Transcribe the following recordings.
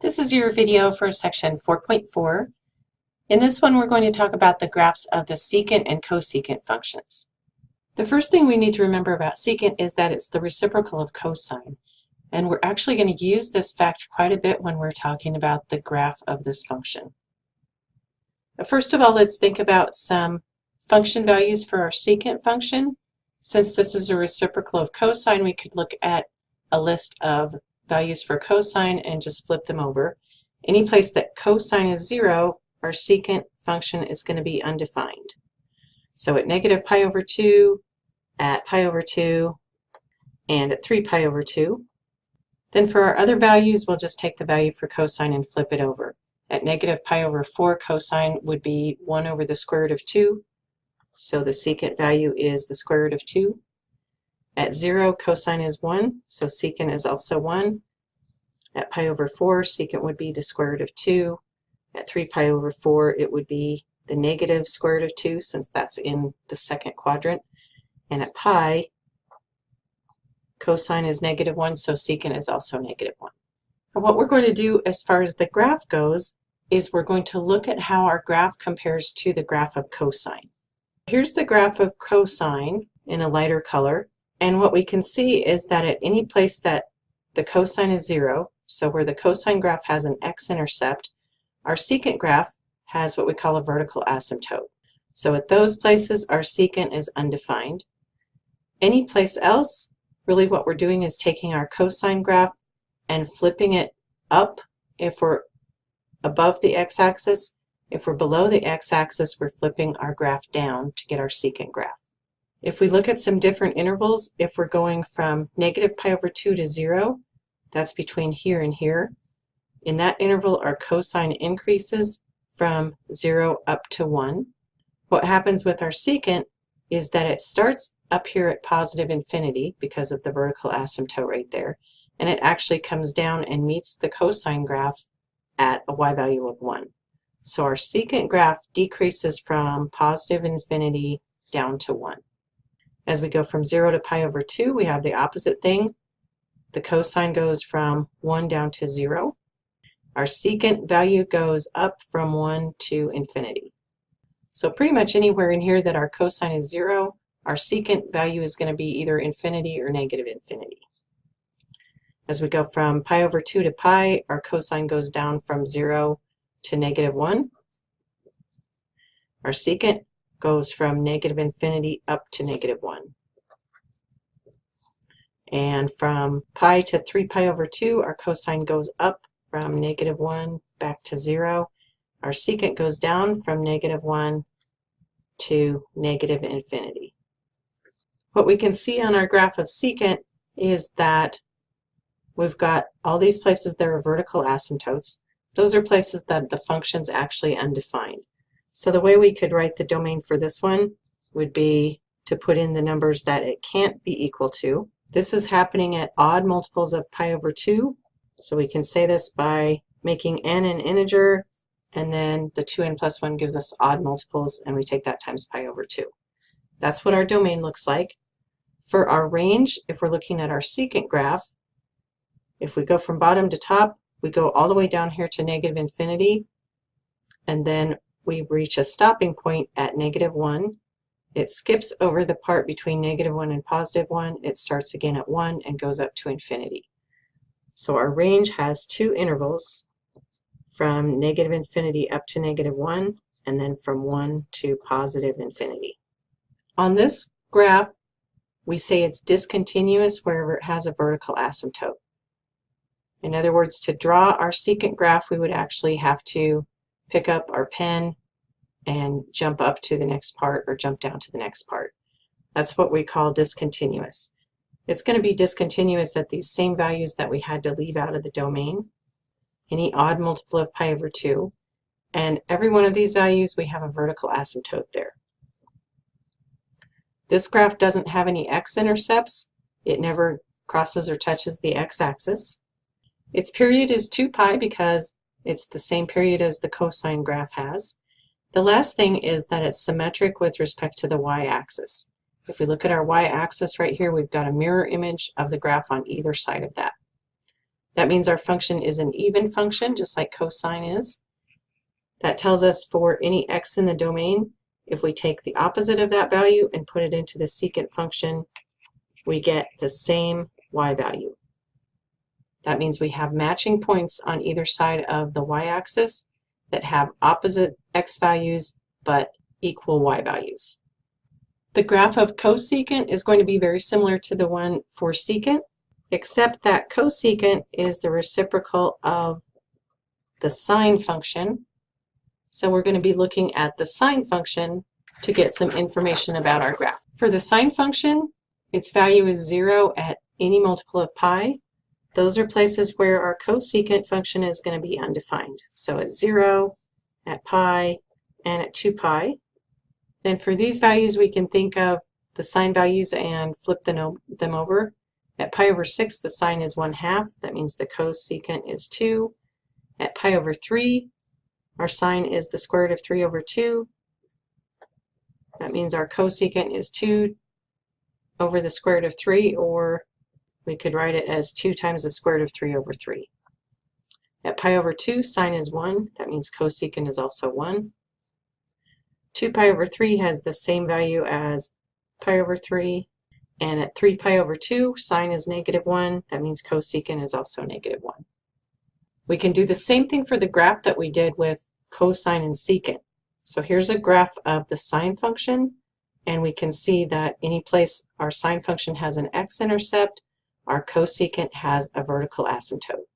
This is your video for section 4.4. In this one, we're going to talk about the graphs of the secant and cosecant functions. The first thing we need to remember about secant is that it's the reciprocal of cosine. And we're actually going to use this fact quite a bit when we're talking about the graph of this function. But first of all, let's think about some function values for our secant function. Since this is a reciprocal of cosine, we could look at a list of values for cosine and just flip them over. Any place that cosine is 0, our secant function is going to be undefined. So at negative pi over 2, at pi over 2, and at 3 pi over 2. Then for our other values, we'll just take the value for cosine and flip it over. At negative pi over 4, cosine would be 1 over the square root of 2. So the secant value is the square root of 2. At 0, cosine is 1, so secant is also 1. At pi over 4, secant would be the square root of 2. At 3 pi over 4, it would be the negative square root of 2, since that's in the second quadrant. And at pi, cosine is negative 1, so secant is also negative 1. And what we're going to do as far as the graph goes is we're going to look at how our graph compares to the graph of cosine. Here's the graph of cosine in a lighter color. And what we can see is that at any place that the cosine is 0, so where the cosine graph has an x-intercept, our secant graph has what we call a vertical asymptote. So at those places, our secant is undefined. Any place else, really what we're doing is taking our cosine graph and flipping it up if we're above the x-axis. If we're below the x-axis, we're flipping our graph down to get our secant graph. If we look at some different intervals, if we're going from negative pi over 2 to 0, that's between here and here. In that interval, our cosine increases from 0 up to 1. What happens with our secant is that it starts up here at positive infinity because of the vertical asymptote right there, and it actually comes down and meets the cosine graph at a y value of 1. So our secant graph decreases from positive infinity down to 1. As we go from 0 to pi over 2, we have the opposite thing. The cosine goes from 1 down to 0. Our secant value goes up from 1 to infinity. So pretty much anywhere in here that our cosine is 0, our secant value is going to be either infinity or negative infinity. As we go from pi over 2 to pi, our cosine goes down from 0 to negative 1. Our secant goes from negative infinity up to negative 1. And from pi to 3 pi over 2, our cosine goes up from negative 1 back to 0. Our secant goes down from negative 1 to negative infinity. What we can see on our graph of secant is that we've got all these places that are vertical asymptotes. Those are places that the function's actually undefined. So the way we could write the domain for this one would be to put in the numbers that it can't be equal to. This is happening at odd multiples of pi over 2. So we can say this by making n an integer, and then the 2n plus 1 gives us odd multiples, and we take that times pi over 2. That's what our domain looks like. For our range, if we're looking at our secant graph, if we go from bottom to top, we go all the way down here to negative infinity, and then we reach a stopping point at negative 1. It skips over the part between negative 1 and positive 1. It starts again at 1 and goes up to infinity. So our range has two intervals, from negative infinity up to negative 1, and then from 1 to positive infinity. On this graph, we say it's discontinuous wherever it has a vertical asymptote. In other words, to draw our secant graph, we would actually have to pick up our pen and jump up to the next part or jump down to the next part. That's what we call discontinuous. It's going to be discontinuous at these same values that we had to leave out of the domain, any odd multiple of pi over 2, and every one of these values we have a vertical asymptote there. This graph doesn't have any x-intercepts. It never crosses or touches the x-axis. Its period is 2 pi because it's the same period as the cosine graph has. The last thing is that it's symmetric with respect to the y-axis. If we look at our y-axis right here, we've got a mirror image of the graph on either side of that. That means our function is an even function, just like cosine is. That tells us for any x in the domain, if we take the opposite of that value and put it into the secant function, we get the same y value. That means we have matching points on either side of the y-axis that have opposite x values but equal y values. The graph of cosecant is going to be very similar to the one for secant, except that cosecant is the reciprocal of the sine function. So we're going to be looking at the sine function to get some information about our graph. For the sine function, its value is 0 at any multiple of pi. Those are places where our cosecant function is going to be undefined. So at 0, at pi, and at 2 pi. And for these values, we can think of the sine values and flip them over. At pi over 6, the sine is 1/2. That means the cosecant is 2. At pi over 3, our sine is the square root of 3 over 2. That means our cosecant is 2 over the square root of 3, or we could write it as 2 times the square root of 3 over 3. At pi over 2, sine is 1. That means cosecant is also 1. 2 pi over 3 has the same value as pi over 3. And at 3 pi over 2, sine is -1. That means cosecant is also -1. We can do the same thing for the graph that we did with cosine and secant. So here's a graph of the sine function, and we can see that any place our sine function has an x-intercept, our cosecant has a vertical asymptote.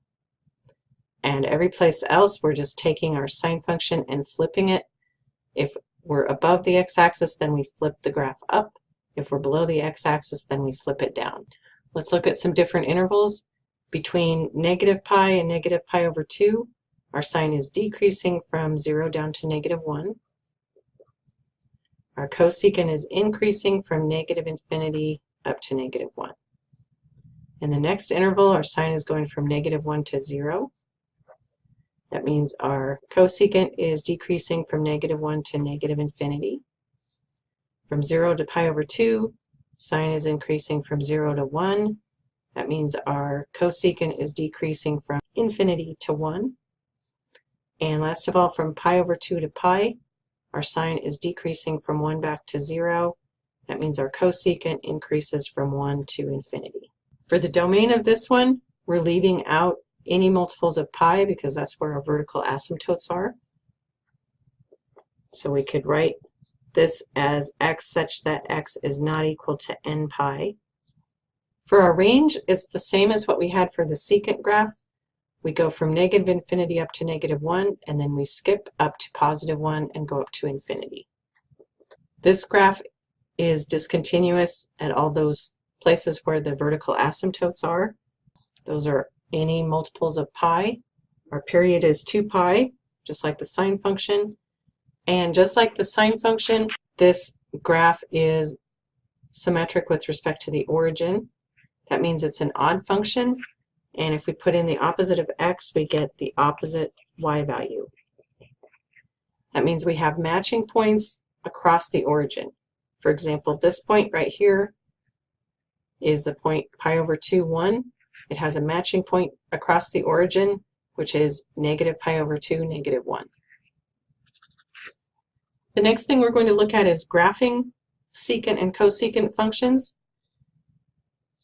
And every place else, we're just taking our sine function and flipping it. If we're above the x-axis, then we flip the graph up. If we're below the x-axis, then we flip it down. Let's look at some different intervals. Between -pi and -pi over 2, our sine is decreasing from 0 down to -1. Our cosecant is increasing from -infinity up to -1. In the next interval, our sine is going from -1 to 0. That means our cosecant is decreasing from -1 to -infinity. From 0 to pi over 2, sine is increasing from 0 to 1. That means our cosecant is decreasing from infinity to 1. And last of all, from pi over 2 to pi, our sine is decreasing from 1 back to 0. That means our cosecant increases from 1 to infinity. For the domain of this one, we're leaving out any multiples of pi because that's where our vertical asymptotes are. So we could write this as x such that x is not equal to n pi. For our range, it's the same as what we had for the secant graph. We go from -infinity up to -1, and then we skip up to +1 and go up to infinity. This graph is discontinuous at all those places where the vertical asymptotes are. Those are any multiples of pi. Our period is 2 pi, just like the sine function. And just like the sine function, this graph is symmetric with respect to the origin. That means it's an odd function, and if we put in the opposite of x, we get the opposite y value. That means we have matching points across the origin. For example, this point right here is the point pi over 2, 1. It has a matching point across the origin, which is -pi over 2, -1. The next thing we're going to look at is graphing secant and cosecant functions.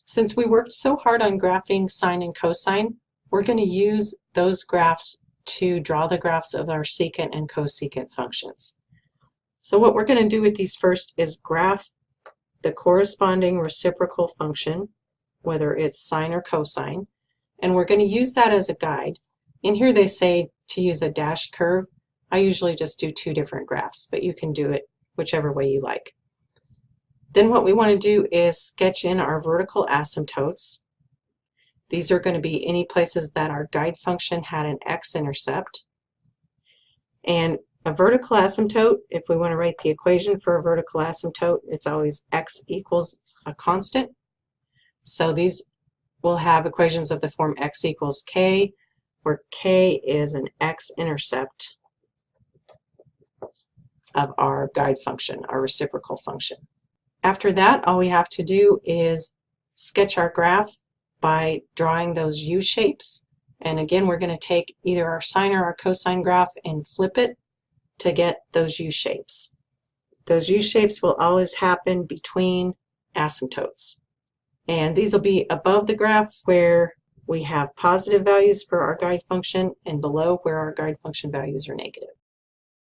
Since we worked so hard on graphing sine and cosine, we're going to use those graphs to draw the graphs of our secant and cosecant functions. So what we're going to do with these first is graph the corresponding reciprocal function, whether it's sine or cosine, and we're going to use that as a guide. In here they say to use a dashed curve. I usually just do 2 different graphs, but you can do it whichever way you like. Then what we want to do is sketch in our vertical asymptotes. These are going to be any places that our guide function had an x-intercept. And a vertical asymptote, if we want to write the equation for a vertical asymptote, it's always x equals a constant. So these will have equations of the form x equals k, where k is an x-intercept of our guide function, our reciprocal function. After that, all we have to do is sketch our graph by drawing those U-shapes. And again, we're going to take either our sine or our cosine graph and flip it to get those U-shapes. Those U-shapes will always happen between asymptotes. And these will be above the graph where we have positive values for our guide function and below where our guide function values are negative.